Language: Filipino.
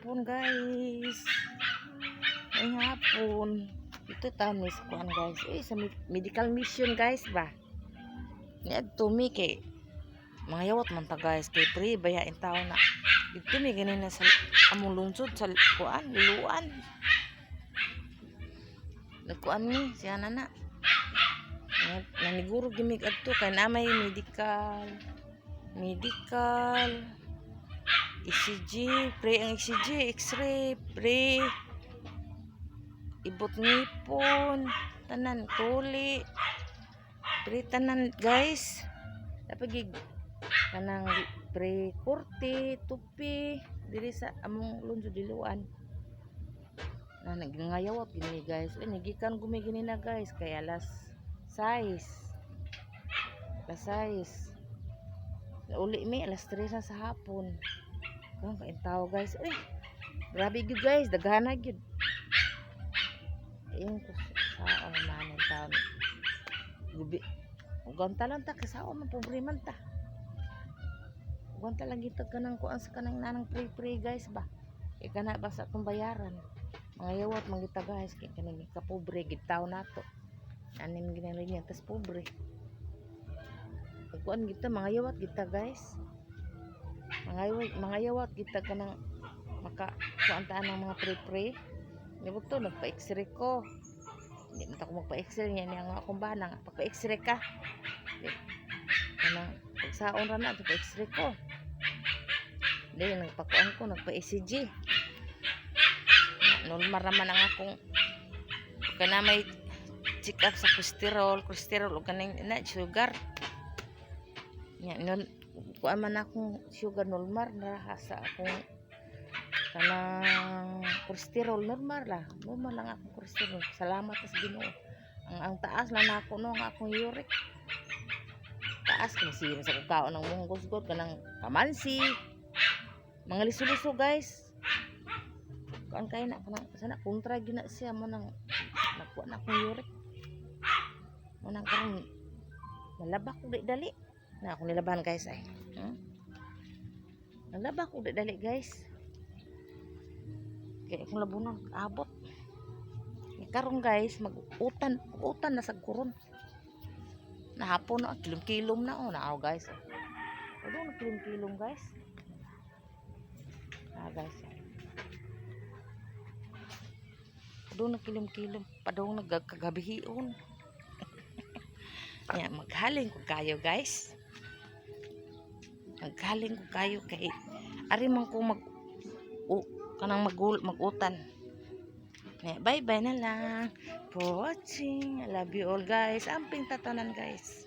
hapon guys. May hapon. Ito tamis kuan guys. Sa medical mission guys ba. Niad tumi kay mga yawat man ta guys kay pre bayain tao na. Ito mi ganina sa among lungsod sa kuan luluan. Nagkuan mi siya na. Naniguro gimig adto kay namay medical ECG, pre ang ECG, X-ray, pre ibot ngipon, tanan tuli, pre tanan guys. Dapat kanang pre kurti, tupi diri sa among lungsod diluan. Na nagngayawat gini guys. Nagikan gumigini na guys kay alas 6. Uli mi alas 3 na sa hapon. Kung kaintaw guys. Grabe gyud guys, daghana gyud. Ayun ko sa manin taon. Gubi. Uganta lang ta kasao man pobre man ta. Uganta lang gitag kanang kuan sa kanang nanang pre guys ba. Kay kana ba sa atong bayaran. Mga yawat mangita guys kay kanang kapobre gid taw nato. Anim ginalinya tas pobre. Kuan kita mga yawat kita guys. Mga yawat kita kanang maka kuantaan ng mga pre. Nibuto nagpa-x-ray ko. Hindi man ako magpa-x-ray niya niya nga akong bana nga pagpa-x-ray ka. Kanang pagsaon ra na pa-x-ray ko. Dahil nagpakuan ko nagpa-ECG. Normal raman ang akong kana may check up sa cholesterol o kaning na sugar. Nya non kuan man akong sugar normal na sa akong kanang cholesterol normal lang akong cholesterol. Salamat sa Ginoo. Ang taas lang nako no ang akong uric. Taas kasi sa kaon ng munggosgot kanang kamansi. Mga liso-liso guys. Kuan kay na kanang sana kontra gyud na siya mo nang nakuha na akong uric. Mo nang karon nalabak ko dali. Na ako nilabahan guys ay. Nalabak ko dali guys. Kaya akong labunon abot. Karon guys mag-utan na sa kuron. Nahapon na kilom-kilom na naaw guys. Odo na kilom-kilom guys. Guys. Odo na kilom-kilom padong nagkagabihion. Ya maghaling ko kayo guys. Maghaling ko kayo kay ari man ko kanang magutan. Bye bye na lang for watching. I love you all guys. Amping tatanan guys.